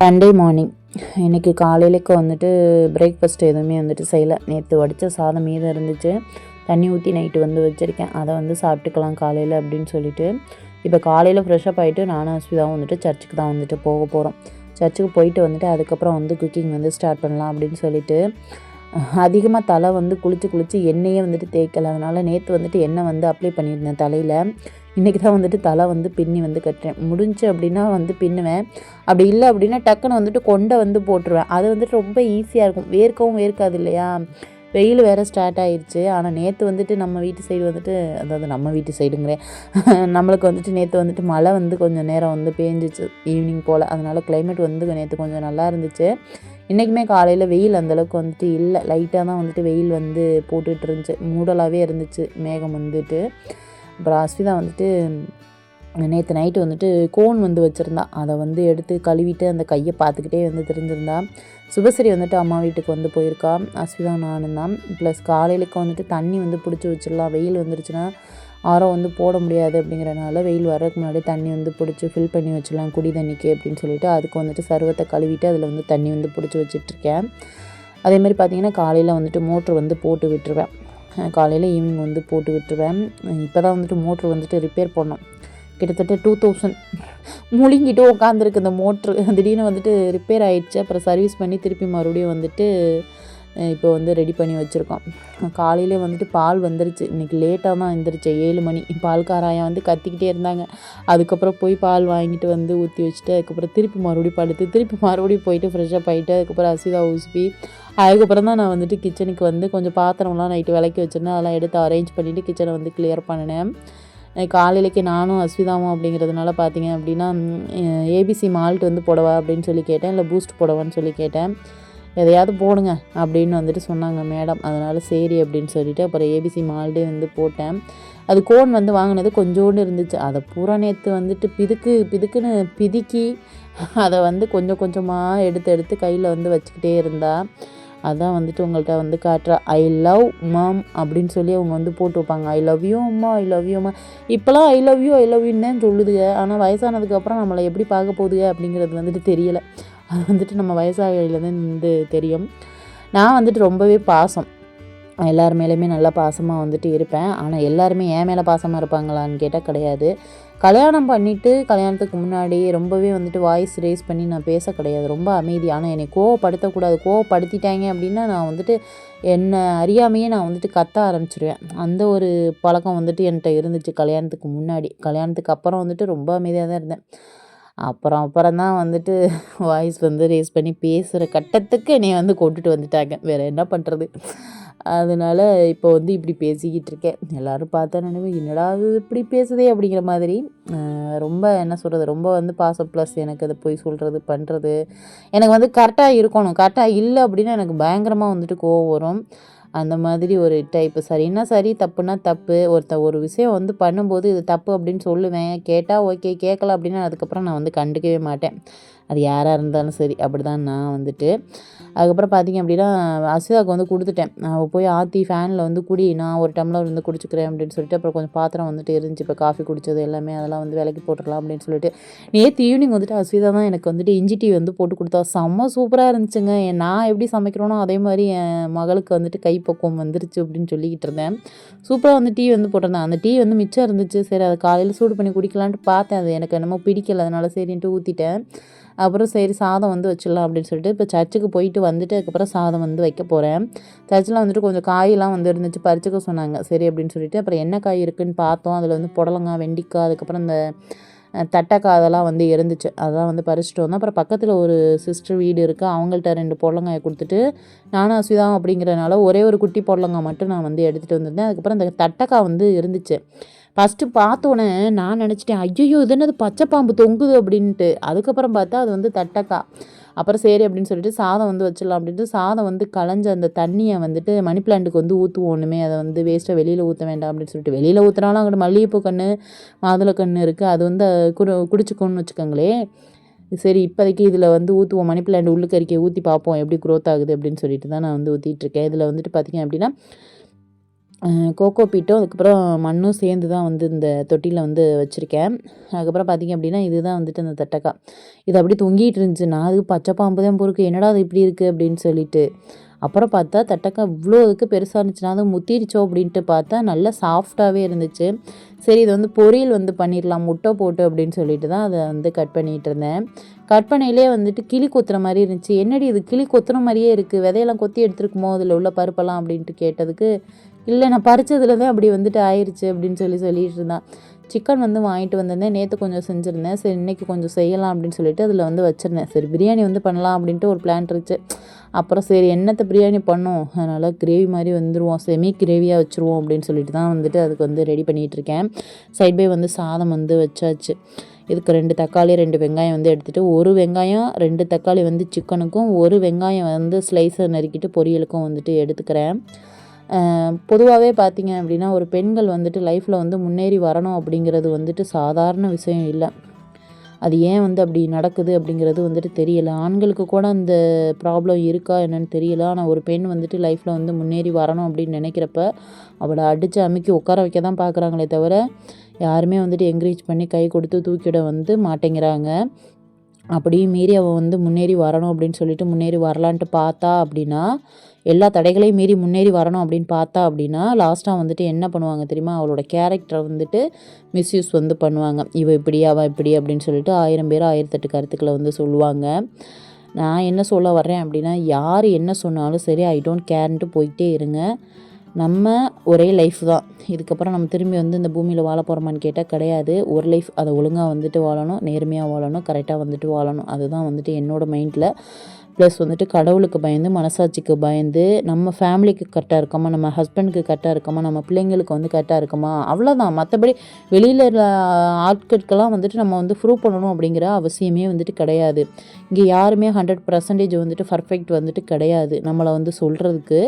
Sunday morning இன்றைக்கி காலையிலக்கு வந்துட்டு breakfast எதுவுமே வந்துட்டு செய்யலை. நேற்று வடித்த சாதம் மீதம் இருந்துச்சு, தண்ணி ஊற்றி நைட்டு வந்து வச்சுருக்கேன். அதை வந்து சாப்பிட்டுக்கலாம் காலையில் அப்படின்னு சொல்லிட்டு இப்போ காலையில் ஃப்ரெஷ்ஷப் ஆகிட்டு நானும் அஸ்விதாவும் வந்துட்டு சர்ச்சுக்கு தான் வந்துட்டு போக போகிறோம். சர்ச்சுக்கு போயிட்டு வந்துட்டு அதுக்கப்புறம் வந்து குக்கிங் வந்து ஸ்டார்ட் பண்ணலாம் அப்படின்னு சொல்லிட்டு அதிகமாக தலை வந்து குளித்து எண்ணெயே வந்துட்டு தேய்க்கலை. அதனால் நேற்று வந்துட்டு எண்ணெய் வந்து அப்ளை பண்ணியிருந்தேன் தலையில். இன்றைக்கி தான் வந்துட்டு தலை வந்து பின்னி வந்து கட்டுறேன். முடிஞ்சு அப்படின்னா வந்து பின்னுவேன், அப்படி இல்லை அப்படின்னா டக்குன்னு வந்துட்டு கொண்டை வந்து போட்டுருவேன். அது வந்துட்டு ரொம்ப ஈஸியாக இருக்கும், வேர்க்கவும் வேர்க்காது இல்லையா. வெயில் வேறு ஸ்டார்ட் ஆகிடுச்சு. ஆனால் நேற்று வந்துட்டு நம்ம வீட்டு சைடு வந்துட்டு, அதாவது நம்ம வீட்டு சைடுங்கிறேன், நம்மளுக்கு வந்துட்டு நேற்று வந்துட்டு மழை வந்து கொஞ்சம் நேரம் வந்து பேஞ்சிச்சு ஈவினிங் போல். அதனால் கிளைமேட் வந்து நேற்று கொஞ்சம் நல்லா இருந்துச்சு. இன்றைக்குமே காலையில் வெயில் அந்தளவுக்கு வந்துட்டு இல்லை, லைட்டாக தான் வந்துட்டு வெயில் வந்து போட்டுட்டு இருந்துச்சு, மூடலாகவே இருந்துச்சு மேகம் வந்துட்டு. அப்புறம் அஸ்விதா வந்துட்டு நேற்று நைட்டு வந்துட்டு கோன் வந்து வச்சுருந்தா, அதை வந்து எடுத்து கழுவிட்டு அந்த கையை பார்த்துக்கிட்டே வந்து தெரிஞ்சிருந்தா. சுபஸ்ரீ வந்துட்டு அம்மா வீட்டுக்கு வந்து போயிருக்கா, அஸ்விதா நானும் தான். ப்ளஸ் காலையிலுக்கு வந்துட்டு தண்ணி வந்து பிடிச்சி வச்சிடலாம், வெயில் வந்துருச்சுன்னா ஆரோ வந்து போட முடியாது அப்படிங்கிறனால வெயில் வர்றதுக்கு முன்னாடி தண்ணி வந்து பிடிச்சி ஃபில் பண்ணி வச்சிடலாம் குடி தண்ணிக்கு அப்படின்னு சொல்லிட்டு அதுக்கு வந்துட்டு சர்வத்தை கழுவிட்டு அதில் வந்து தண்ணி வந்து பிடிச்சி வச்சிட்ருக்கேன். அதேமாதிரி பார்த்திங்கன்னா காலையில் வந்துட்டு மோட்ரு வந்து போட்டு விட்டுருவேன், காலையில் ஈவினிங் வந்து போட்டு விட்டுருவேன். இப்போ தான் வந்துட்டு மோட்ரு வந்துட்டு ரிப்பேர் பண்ணோம், கிட்டத்தட்ட 2000 முழுங்கிட்டு உட்காந்துருக்கு இந்த மோட்ரு. திடீர்னு வந்துட்டு ரிப்பேர் ஆகிடுச்சு, அப்புறம் சர்வீஸ் பண்ணி திருப்பி மறுபடியும் வந்துட்டு இப்போ வந்து ரெடி பண்ணி வச்சுருக்கோம். காலையிலே வந்துட்டு பால் வந்துருச்சு, இன்றைக்கி லேட்டாக தான் எழுந்திரிச்சேன், 7 மணி. பால்காராயம் வந்து கத்திக்கிட்டே இருந்தாங்க. அதுக்கப்புறம் போய் பால் வாங்கிட்டு வந்து ஊற்றி வச்சுட்டு அதுக்கப்புறம் திருப்பி மறுபடியும் படுத்து திருப்பி மறுபடியும் போயிட்டு ஃப்ரெஷ்ஷப் ஆகிட்டு அதுக்கப்புறம் அஸ்விதா உசுப்பி அதுக்கப்புறம் தான் நான் வந்துட்டு கிச்சனுக்கு வந்து கொஞ்சம் பாத்திரம்லாம் நைட்டு விளக்கி வச்சுருந்தேன், அதெல்லாம் எடுத்து அரேஞ்ச் பண்ணிவிட்டு கிச்சனை வந்து கிளியர் பண்ணினேன். காலையிலக்கு நானும் அஸ்விதாவும் அப்படிங்கிறதுனால பார்த்தீங்க அப்படின்னா ஏபிசி மால்ட் வந்து போடவா அப்படின்னு சொல்லி கேட்டேன், இல்லை பூஸ்ட் போடவான்னு சொல்லி கேட்டேன். எதையாவது போடுங்க அப்படின்னு வந்துட்டு சொன்னாங்க மேடம். அதனால் சரி அப்படின்னு சொல்லிவிட்டு அப்புறம் ஏபிசி மால்டே வந்து போட்டேன். அது கோன் வந்து வாங்கினது கொஞ்சோண்டு இருந்துச்சு, அதை பூரா நேற்று வந்துட்டு பிதுக்குன்னு பிதுக்கி அதை வந்து கொஞ்சம் கொஞ்சமாக எடுத்து கையில் வந்து வச்சுக்கிட்டே இருந்தா. அதான் வந்துட்டு உங்கள்கிட்ட வந்து காட்டுறா, ஐ லவ் மாம் அப்படின்னு சொல்லி அவங்க வந்து போட்டு வைப்பாங்க, ஐ லவ் யூ அம்மா, ஐ லவ் யூ அம்மா. இப்போலாம் ஐ லவ் யூ யூன்னு தான் சொல்லுதுங்க. ஆனால் வயசானதுக்கப்புறம் நம்மளை எப்படி பார்க்க போகுதுங்க அப்படிங்கிறது வந்துட்டு தெரியலை. அது வந்துட்டு நம்ம வயசாகையில் தான் வந்து தெரியும். நான் வந்துட்டு ரொம்பவே பாசம், எல்லார் மேலேயுமே நல்லா பாசமாக வந்துட்டு இருப்பேன். ஆனால் எல்லாருமே என் மேலே பாசமாக இருப்பாங்களான்னு கேட்டால் கிடையாது. கல்யாணம் பண்ணிவிட்டு கல்யாணத்துக்கு முன்னாடி ரொம்பவே வந்துட்டு வாய்ஸ் ரேஸ் பண்ணி நான் பேச கிடையாது, ரொம்ப அமைதி. ஆனால் என்னை கோவப்படுத்தக்கூடாது, கோவப்படுத்திட்டாங்க அப்படின்னா நான் வந்துட்டு என்னை அறியாமையே நான் வந்துட்டு கத்த ஆரம்பிச்சிருவேன். அந்த ஒரு பழக்கம் வந்துட்டு என்கிட்ட இருந்துச்சு கல்யாணத்துக்கு முன்னாடி. கல்யாணத்துக்கு அப்புறம் வந்துட்டு ரொம்ப அமைதியாக தான் இருந்தேன். அப்புறம் தான் வந்துட்டு வாய்ஸ் வந்து ரேஸ் பண்ணி பேசுகிற கட்டத்துக்கு என்னை வந்து கொண்டுட்டு வந்துட்டாங்க, வேறு என்ன பண்ணுறது. அதனால் இப்போ வந்து இப்படி பேசிக்கிட்டு இருக்கேன். எல்லோரும் பார்த்தா நினைவு, என்னடா அது இப்படி பேசுதே அப்படிங்கிற மாதிரி. ரொம்ப என்ன சொல்கிறது, ரொம்ப வந்து பாசம். ப்ளஸ் எனக்கு அதை போய் சொல்கிறது பண்ணுறது எனக்கு வந்து கரெக்டாக இருக்கணும், கரெக்டாக இல்லை அப்படின்னா எனக்கு பயங்கரமாக வந்துட்டு கோவம் வரும். அந்த மாதிரி ஒரு டைப்பு. சரின்னா சரி, தப்புனா தப்பு. ஒரு விஷயம் வந்து பண்ணும்போது இது தப்பு அப்படின்னு சொல்லுவேன், கேட்டால் ஓகே, கேட்கல அப்படின்னா அதுக்கப்புறம் நான் வந்து கண்டுக்கவே மாட்டேன். அது யாராக இருந்தாலும் சரி, அப்படி தான் நான் வந்துட்டு. அதுக்கப்புறம் பார்த்திங்க அப்படின்னா அஸ்விதாவுக்கு வந்து கொடுத்துட்டேன், அவள் போய் ஆற்றி ஃபேனில் வந்து குடி, நான் ஒரு டம்ளர் வந்து குடிச்சிக்கிறேன் அப்படின்னு சொல்லிட்டு. அப்புறம் கொஞ்சம் பாத்திரம் வந்துட்டு இருந்துச்சு, இப்போ காஃபி குடித்தது எல்லாமே, அதெல்லாம் வந்து விலைக்கு போட்டுடலாம் அப்படின்னு சொல்லிட்டு. நேற்று ஈவினிங் வந்துட்டு அஸ்விதா தான் எனக்கு வந்துட்டு இஞ்சி டீ வந்து போட்டு கொடுத்தா, செம்ம சூப்பராக இருந்துச்சுங்க. நான் எப்படி சமைக்கிறோனோ அதே மாதிரி என் மகளுக்கு வந்துட்டு கைப்பக்குவம் வந்துருச்சு அப்படின்னு சொல்லிக்கிட்டு இருந்தேன். சூப்பராக வந்து டீ வந்து போட்டிருந்தேன். அந்த டீ வந்து மிச்சம் இருந்துச்சு, சரி அதை காலையில் சூடு பண்ணி குடிக்கலான்ட்டு பார்த்தேன், அது எனக்கு என்னமோ பிடிக்கல, அதனால சரின்ட்டு ஊற்றிட்டேன். அப்புறம் சரி சாதம் வந்து வச்சிடலாம் அப்படின்னு சொல்லிட்டு இப்போ சர்ச்சுக்கு போயிட்டு வந்துட்டு அதுக்கப்புறம் சாதம் வந்து வைக்க போகிறேன். சர்ச்சில் வந்துட்டு கொஞ்சம் காயெல்லாம் வந்து இருந்துச்சு, பறிச்சுக்க சொன்னாங்க, சரி அப்படின்னு சொல்லிட்டு அப்புறம் என்ன காய் இருக்குதுன்னு பார்த்தோம். அதில் வந்து புடலங்காய், வெண்டிக்காய், அதுக்கப்புறம் இந்த தட்டைக்காய் அதெல்லாம் வந்து இருந்துச்சு, அதெல்லாம் வந்து பறிச்சுட்டு வந்தோம். அப்புறம் பக்கத்தில் ஒரு சிஸ்டர் வீடு இருக்குது, அவங்கள்ட்ட 2 புடலங்காயை கொடுத்துட்டு நானும் அஸ்விதாவும் அப்படிங்கிறனால ஒரே ஒரு குட்டி புடலங்காய் மட்டும் நான் வந்து எடுத்துகிட்டு வந்திருந்தேன். அதுக்கப்புறம் இந்த தட்டைக்காய் வந்து இருந்துச்சு. ஃபஸ்ட்டு பார்த்தோன்னே நான் நினச்சிட்டேன், ஐயையோ இது என்னது பச்சை பாம்பு தொங்குது அப்படின்ட்டு. அதுக்கப்புறம் பார்த்தா அது வந்து தட்டைக்காய். அப்புறம் சரி அப்படின்னு சொல்லிட்டு சாதம் வந்து வச்சிடலாம் அப்படின்ட்டு சாதம் வந்து களைஞ்ச அந்த தண்ணியை வந்துட்டு மணி பிளான்ட்டுக்கு வந்து ஊற்றுவோம், ஒன்றுமே அதை வந்து வேஸ்ட்டாக வெளியில் ஊற்ற வேண்டாம் அப்படின்னு சொல்லிட்டு. வெளியில் ஊற்றினாலும் அங்கிட்டு மல்லிகைப்பூ கன்று, மாதுளை கன்று இருக்குது, அது வந்து குடிச்சிக்கோன்னு வச்சுக்கோங்களேன். சரி இப்போதைக்கு இதில் வந்து ஊற்றுவோம், மணி பிளான்ட் உள்ளுக்கறிக்கை ஊற்றி பார்ப்போம் எப்படி க்ரோத் ஆகுது அப்படின்னு சொல்லிட்டு தான் நான் வந்து ஊற்றிட்டுருக்கேன். இதில் வந்துட்டு பார்த்திங்க அப்படின்னா கோகோ பீட்டும் அதுக்கப்புறம் மண்ணும் சேர்ந்து தான் வந்து இந்த தொட்டியில் வந்து வச்சுருக்கேன். அதுக்கப்புறம் பார்த்திங்க அப்படின்னா இதுதான் வந்துட்டு அந்த தட்டக்காய். இது அப்படியே தொங்கிட்டு இருந்துச்சு. நான் அதுக்கு பச்சை பாம்பு தான் பொறுக்கு, என்னடா அது இப்படி இருக்குது அப்படின்னு சொல்லிட்டு. அப்புறம் பார்த்தா தட்டக்காய் இவ்வளோ இதுக்கு பெருசாக இருந்துச்சுன்னா அது முத்திருச்சோ அப்படின்ட்டு பார்த்தா நல்லா சாஃப்டாகவே இருந்துச்சு. சரி இது வந்து பொரியல் வந்து பண்ணிடலாம் முட்டை போட்டு அப்படின்னு சொல்லிட்டு தான் அதை வந்து கட் பண்ணிகிட்டு இருந்தேன். கட் பண்ணையிலே வந்துட்டு கிளி கொத்துற மாதிரி இருந்துச்சு. என்னடி இது கிளி கொத்துற மாதிரியே இருக்குது, விதையெல்லாம் கொத்தி எடுத்துருக்குமோ அதில் உள்ள பருப்பெல்லாம் அப்படின்ட்டு கேட்டதுக்கு, இல்லை நான் பறிச்சதுல தான் அப்படி வந்துட்டு ஆயிடுச்சு அப்படின்னு சொல்லிட்டு இருந்தான். சிக்கன் வந்து வாங்கிட்டு வந்திருந்தேன், நேற்று கொஞ்சம் செஞ்சுருந்தேன். சரி இன்றைக்கி கொஞ்சம் செய்யலாம் அப்படின்னு சொல்லிட்டு அதில் வந்து வச்சுருந்தேன். சரி பிரியாணி வந்து பண்ணலாம் அப்படின்ட்டு ஒரு பிளான் இருந்துச்சு. அப்புறம் சரி என்னத்தை பிரியாணி பண்ணோம், அதனால் கிரேவி மாதிரி வந்துடுவோம், செமி கிரேவியாக வச்சுருவோம் அப்படின்னு சொல்லிட்டு தான் வந்துட்டு அதுக்கு வந்து ரெடி பண்ணிகிட்ருக்கேன். சைட் பை வந்து சாதம் வந்து வச்சாச்சு. இதுக்கு 2 தக்காளி 2 வெங்காயம் வந்து எடுத்துகிட்டு, 1 வெங்காயம் 2 தக்காளி வந்து சிக்கனுக்கும், 1 வெங்காயம் வந்து ஸ்லைஸை நறுக்கிட்டு பொரியலுக்கும் வந்துட்டு எடுத்துக்கிறேன். பொதுவாகவே பார்த்திங்க அப்படின்னா ஒரு பெண்கள் வந்துட்டு லைஃப்பில் வந்து முன்னேறி வரணும் அப்படிங்கிறது வந்துட்டு சாதாரண விஷயம் இல்லை. அது ஏன் வந்து அப்படி நடக்குது அப்படிங்கிறது வந்துட்டு தெரியல. ஆண்களுக்கு கூட அந்த ப்ராப்ளம் இருக்கா என்னன்னு தெரியல. ஆனால் ஒரு பெண் வந்துட்டு லைஃப்பில் வந்து முன்னேறி வரணும் அப்படின்னு நினைக்கிறப்ப அவளை அடித்து அமுக்கி உட்கார வைக்க தான் பார்க்குறாங்களே தவிர யாருமே வந்துட்டு என்கரேஜ் பண்ணி கை கொடுத்து தூக்கிட வந்து மாட்டேங்கிறாங்க. அப்படியும் மீறி அவள் வந்து முன்னேறி வரணும் அப்படின்னு சொல்லிட்டு முன்னேறி வரலான்ட்டு பார்த்தா அப்படின்னா, எல்லா தடைகளையும் மீறி முன்னேறி வரணும் அப்படின்னு பார்த்தா அப்படின்னா, லாஸ்ட்டாக வந்துட்டு என்ன பண்ணுவாங்க தெரியுமா? அவளோட கேரக்டரை வந்துட்டு மிஸ்யூஸ் வந்து பண்ணுவாங்க. இவ இப்படி அவள் இப்படி அப்படின்னு சொல்லிட்டு 1000 பேர் 1008 கருத்துக்களை வந்து சொல்லுவாங்க. நான் என்ன சொல்ல வர்றேன் அப்படின்னா, யார் என்ன சொன்னாலும் சரி ஐ டோன்ட் கேர்ன்ட்டு போயிட்டே இருங்க. நம்ம ஒரே லைஃப் தான். இதுக்கப்புறம் நம்ம திரும்பி வந்து இந்த பூமியில் வாழ போகிறோமான்னு கேட்டால் கிடையாது. ஒரு லைஃப், அதை ஒழுங்காக வந்துட்டு வாழணும், நேர்மையாக வாழணும், கரெக்டாக வந்துட்டு வாழணும். அதுதான் வந்துட்டு என்னோடய மைண்டில். ப்ளஸ் வந்துட்டு கடவுளுக்கு பயந்து, மனசாட்சிக்கு பயந்து, நம்ம ஃபேமிலிக்கு கரெக்டாக இருக்கோமா, நம்ம ஹஸ்பண்டுக்கு கரெக்டாக இருக்கோமா, நம்ம பிள்ளைங்களுக்கு வந்து கரெக்டாக இருக்கோமா, அவ்வளோதான். மற்றபடி வெளியில் ஆட்களுக்கெல்லாம் வந்துட்டு நம்ம வந்து ப்ரூவ் பண்ணணும் அப்படிங்கிற அவசியமே வந்துட்டு கிடையாது. இங்கே யாருமே 100% வந்துட்டு பர்ஃபெக்ட் வந்துட்டு கிடையாது நம்மளை வந்து சொல்கிறதுக்கு.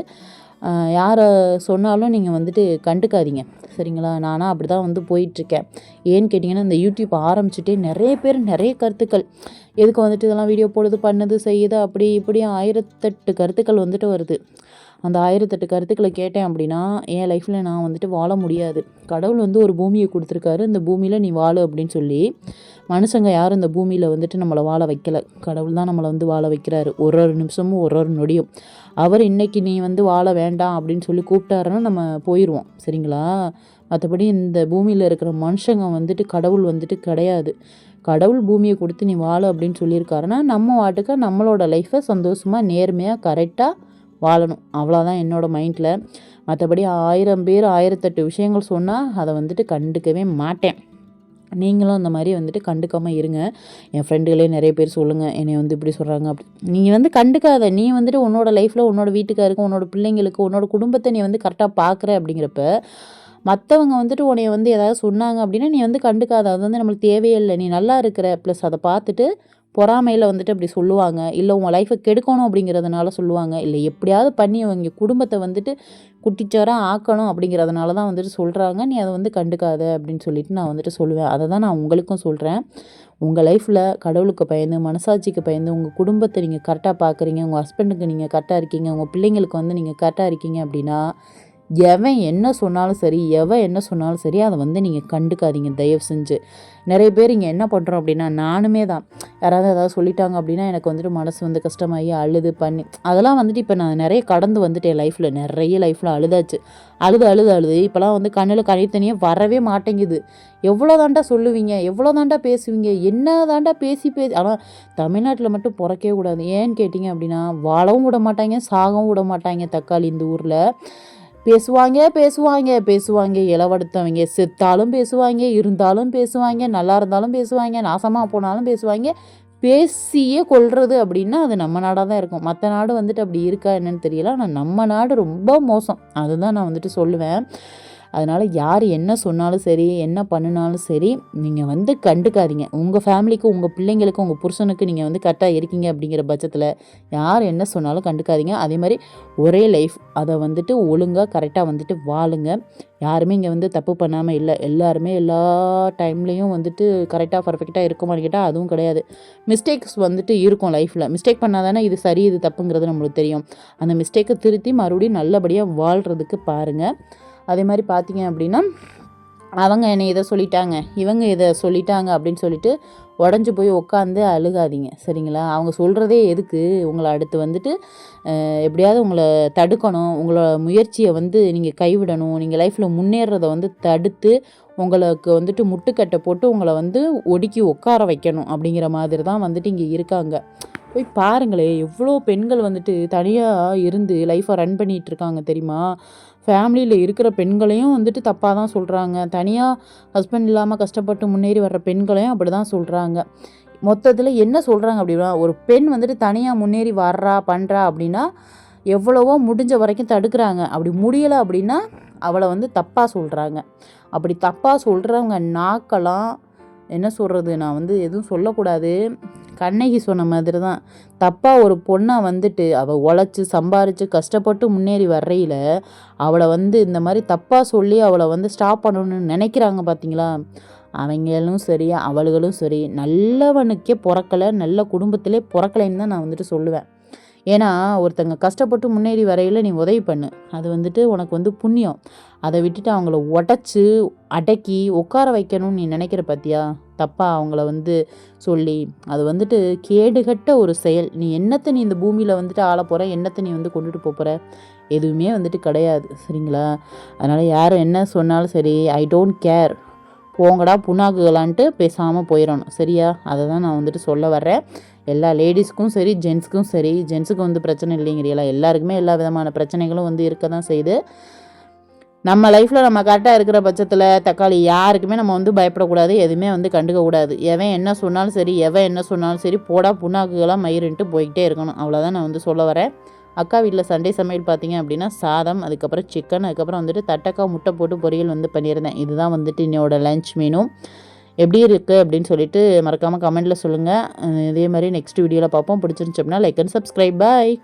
யாரை சொன்னாலும் நீங்கள் வந்துட்டு கண்டுக்காதீங்க, சரிங்களா? நானாக அப்படி தான் வந்து போயிட்டுருக்கேன். ஏன்னு கேட்டிங்கன்னா, இந்த யூடியூப் ஆரம்பிச்சுட்டே நிறைய பேர் நிறைய கருத்துக்கள், எதுக்கு வந்துட்டு இதெல்லாம் வீடியோ போடுது, பண்ணுது, செய்யுது, அப்படி இப்படி 1008 கருத்துக்கள் வந்துட்டு வருது. அந்த 1008 கருத்துக்களை கேட்டேன் அப்படின்னா என் லைஃப்பில் நான் வந்துட்டு வாழ முடியாது. கடவுள் வந்து ஒரு பூமியை கொடுத்துருக்காரு, இந்த பூமியில் நீ வாழு அப்படின்னு சொல்லி. மனுஷங்க யாரும் இந்த பூமியில் வந்துட்டு நம்மளை வாழ வைக்கலை, கடவுள் தான் நம்மளை வந்து வாழ வைக்கிறாரு. ஒரு ஒரு நிமிஷமும் ஒரு ஒரு நொடியும். அவர் இன்றைக்கி நீ வந்து வாழ வேண்டாம் அப்படின்னு சொல்லி கூப்பிட்டாருன்னா நம்ம போயிடுவோம், சரிங்களா? மற்றபடி இந்த பூமியில் இருக்கிற மனுஷங்க வந்துட்டு கடவுள் வந்துட்டு கிடையாது. கடவுள் பூமியை கொடுத்து நீ வாழு அப்படின்னு சொல்லியிருக்காருன்னா நம்ம வாட்டுக்க நம்மளோட லைஃப்பை சந்தோஷமாக நேர்மையாக கரெக்டாக வாழணும். அவ்வளோதான் என்னோடய மைண்டில். மற்றபடி 1000 பேர் 1008 விஷயங்கள் சொன்னால் அதை வந்துட்டு கண்டுக்கவே மாட்டேன். நீங்களும் அந்த மாதிரி வந்துட்டு கண்டுக்காமல் இருங்க. என் ஃப்ரெண்டுகளே நிறைய பேர் சொல்லுங்கள், என்னை வந்து இப்படி சொல்கிறாங்க அப்படி. நீங்கள் வந்து கண்டுக்காத, நீ வந்துட்டு உன்னோட லைஃப்பில் உன்னோட வீட்டுக்காருக்கு, உன்னோட பிள்ளைங்களுக்கு, உன்னோட குடும்பத்தை நீ வந்து கரெக்டாக பார்க்குற அப்படிங்கிறப்ப மற்றவங்க வந்துட்டு உன்னைய வந்து ஏதாவது சொன்னாங்க அப்படின்னா நீ வந்து கண்டுக்காத, அது வந்து நம்மளுக்கு தேவையே இல்லை. நீ நல்லா இருக்கிற, ப்ளஸ் அதை பார்த்துட்டு பொறாமையில் வந்துட்டு அப்படி சொல்லுவாங்க, இல்லை உங்கள் லைஃப்பை கெடுக்கணும் அப்படிங்கிறதுனால சொல்லுவாங்க, இல்லை எப்படியாவது பண்ணி அவங்க குடும்பத்தை வந்துட்டு குட்டிச்சோராக ஆக்கணும் அப்படிங்கிறதுனால தான் வந்துட்டு சொல்கிறாங்க. நீ அதை வந்து கண்டுக்காத அப்படின்னு சொல்லிட்டு நான் வந்துட்டு சொல்லுவேன். அதை தான் நான் உங்களுக்கும் சொல்கிறேன். உங்கள் லைஃப்பில் கடவுளுக்கு பயந்து, மனசாட்சிக்கு பயந்து, உங்கள் குடும்பத்தை நீங்கள் கரெக்டாக பார்க்குறீங்க, உங்கள் ஹஸ்பண்டுக்கு நீங்கள் கரெக்டாக இருக்கீங்க, உங்கள் பிள்ளைங்களுக்கு வந்து நீங்கள் கரெக்டாக இருக்கீங்க அப்படின்னா எவன் என்ன சொன்னாலும் சரி, என்ன சொன்னாலும் சரி, அதை வந்து நீங்கள் கண்டுக்காதீங்க தயவு செஞ்சு. நிறைய பேர் இங்கே என்ன பண்ணுறோம் அப்படின்னா, நானுமே தான் யாராவது ஏதாவது சொல்லிட்டாங்க அப்படின்னா எனக்கு வந்துட்டு மனசு வந்து கஷ்டமாகி அழுது பண்ணி அதெல்லாம் வந்துட்டு இப்போ நான் நிறைய கடந்து வந்துட்டேன். நிறைய லைஃப்பில் அழுதாச்சு. அழுது இப்போலாம் வந்து கண்ணில் கண்ணீர் தனியே வரவே மாட்டேங்குது. எவ்வளோ தாண்டா சொல்லுவீங்க, எவ்வளோ தாண்டா பேசுவீங்க, என்ன தாண்டா பேசி ஆனால் தமிழ்நாட்டில் மட்டும் பிறக்கவே கூடாது. ஏன்னு கேட்டிங்க அப்படின்னா வாழவும் விட மாட்டாங்க, சாகவும் விட மாட்டாங்க. தக்காளி இந்த ஊரில் பேசுவாங்க இளவடுத்தவங்க. செத்தாலும் பேசுவாங்க, இருந்தாலும் பேசுவாங்க, நல்லா இருந்தாலும் பேசுவாங்க, நாசமாக போனாலும் பேசுவாங்க. பேசியே கொள்வது அப்படின்னா அது நம்ம நாடாக தான் இருக்கும். மற்ற நாடு வந்துட்டு அப்படி இருக்கா என்னன்னு தெரியல. ஆனால் நம்ம நாடு ரொம்ப மோசம், அதுதான் நான் வந்துட்டு சொல்லுவேன். அதனால் யார் என்ன சொன்னாலும் சரி, என்ன பண்ணினாலும் சரி, நீங்கள் வந்து கண்டுக்காதீங்க. உங்கள் ஃபேமிலிக்கு, உங்கள் பிள்ளைங்களுக்கு, உங்கள் புருஷனுக்கு நீங்கள் வந்து கரெக்டாக இருக்கீங்க அப்படிங்கிற பட்சத்தில் யார் என்ன சொன்னாலும் கண்டுக்காதீங்க. அதே மாதிரி ஒரே லைஃப், அதை வந்துட்டு ஒழுங்காக கரெக்டாக வந்துட்டு வாழுங்க. யாருமே இங்கே வந்து தப்பு பண்ணாமல் இல்லை. எல்லாருமே எல்லா டைம்லேயும் வந்துட்டு கரெக்டாக பர்ஃபெக்டாக இருக்குமான்னு கேட்டால் அதுவும் கிடையாது. மிஸ்டேக்ஸ் வந்துட்டு இருக்கும் லைஃப்பில். மிஸ்டேக் பண்ணால் தானே இது சரி இது தப்புங்கிறது நம்மளுக்கு தெரியும். அந்த மிஸ்டேக்கை திருத்தி மறுபடியும் நல்லபடியாக வாழ்கிறதுக்கு பாருங்கள். அதே மாதிரி பார்த்தீங்க அப்படின்னா அவங்க என்னை இதை சொல்லிட்டாங்க, இவங்க இதை சொல்லிட்டாங்க அப்படின்னு சொல்லிட்டு உடஞ்சி போய் உட்காந்து அழுகாதீங்க சரிங்களா. அவங்க சொல்கிறதே எதுக்கு, உங்களை அடுத்து வந்துட்டு எப்படியாவது உங்களை தடுக்கணும், உங்களோட முயற்சியை வந்து நீங்கள் கைவிடணும், நீங்கள் லைஃப்பில் முன்னேறதை வந்து தடுத்து உங்களுக்கு வந்துட்டு முட்டுக்கட்டை போட்டு உங்களை வந்து ஒடுக்கி உட்கார வைக்கணும் அப்படிங்கிற மாதிரி தான் வந்துட்டு இங்கே இருக்காங்க. போய் பாருங்களேன், எவ்வளோ பெண்கள் வந்துட்டு தனியாக இருந்து லைஃப்பை ரன் பண்ணிகிட்டு இருக்காங்க தெரியுமா. ஃபேமிலியில் இருக்கிற பெண்களையும் வந்துட்டு தப்பாக தான் சொல்கிறாங்க, தனியாக ஹஸ்பண்ட் இல்லாமல் கஷ்டப்பட்டு முன்னேறி வர்ற பெண்களையும் அப்படி தான் சொல்கிறாங்க. மொத்தத்தில் என்ன சொல்கிறாங்க அப்படின்னா, ஒரு பெண் வந்துட்டு தனியாக முன்னேறி வர்றா பண்ணுறா அப்படின்னா எவ்வளவோ முடிஞ்ச வரைக்கும் தடுக்கிறாங்க, அப்படி முடியலை அப்படின்னா அவளை வந்து தப்பாக சொல்கிறாங்க. அப்படி தப்பாக சொல்கிறவங்க நாக்கெல்லாம் என்ன சொல்கிறது, நான் வந்து எதுவும் சொல்லக்கூடாது, கண்ணகி சொன்ன மாதிரி தான். தப்பாக ஒரு பொண்ணை வந்துட்டு அவள் உழைச்சி சம்பாரித்து கஷ்டப்பட்டு முன்னேறி வர்றையில் அவளை வந்து இந்த மாதிரி தப்பாக சொல்லி அவளை வந்து ஸ்டாப் பண்ணணும்னு நினைக்கிறாங்க பார்த்தீங்களா. அவங்களும் சரி அவளுகளும் சரி நல்லவனுக்கே பிறக்கலை, நல்ல குடும்பத்திலே பிறக்கலைன்னு தான் நான் வந்துட்டு சொல்லுவேன். ஏன்னா ஒருத்தங்க கஷ்டப்பட்டு முன்னேறி வரையில் நீ உதவி பண்ணு, அது வந்துட்டு உனக்கு வந்து புண்ணியம். அதை விட்டுட்டு அவங்கள உடச்சி அடக்கி உட்கார வைக்கணும்னு நீ நினைக்கிற பார்த்தியா, தப்பாக அவங்கள வந்து சொல்லி, அது வந்துட்டு கேடுகட்ட ஒரு செயல். நீ என்னத்தை நீ இந்த பூமியில் வந்துட்டு ஆள போகிற, என்னத்தை நீ வந்து கொண்டுட்டு போகிற, எதுவுமே வந்துட்டு கிடையாது சரிங்களா. அதனால் யார் என்ன சொன்னாலும் சரி, ஐ டோன்ட் கேர், போங்கடா புண்ணாக்குகளான்ட்டு பேசாமல் போயிடணும் சரியா. அதை தான் நான் வந்துட்டு சொல்ல வர்றேன். எல்லா லேடிஸ்க்கும் சரி ஜென்ஸுக்கும் சரி, ஜென்ஸுக்கு வந்து பிரச்சனை இல்லைங்கிறீங்களா, எல்லாருக்குமே எல்லா விதமான பிரச்சனைகளும் வந்து இருக்க தான் செய்யுது. நம்ம லைஃப்பில் நம்ம கரெக்டாக இருக்கிற பட்சத்தில் தக்காளி யாருக்குமே நம்ம வந்து பயப்படக்கூடாது, எதுவுமே வந்து கண்டுக்கக்கூடாது. எவன் என்ன சொன்னாலும் சரி, எவன் என்ன சொன்னாலும் சரி, போடா புண்ணாக்குகளாக மயிருன்ட்டு போய்கிட்டே இருக்கணும். அவ்வளோதான் நான் வந்து சொல்ல வரேன். அக்கா வீட்டில் சண்டே சமையல் பார்த்தீங்க அப்படின்னா சாதம், அதுக்கப்புறம் சிக்கன், அதுக்கப்புறம் வந்துட்டு தட்டக்காய் முட்டை போட்டு பொரியல் வந்து பண்ணியிருந்தேன். இதுதான் வந்துட்டு என்னோட லஞ்ச் மெனு. எப்படி இருக்குது அப்படின்னு சொல்லிட்டு மறக்காமல் கமெண்ட்டில் சொல்லுங்கள். இதே மாதிரி நெக்ஸ்ட் வீடியோவில் பார்ப்போம். பிடிச்சிருந்துச்சு அப்படின்னா லைக் அண்ட் சப்ஸ்கிரைப். பாய்.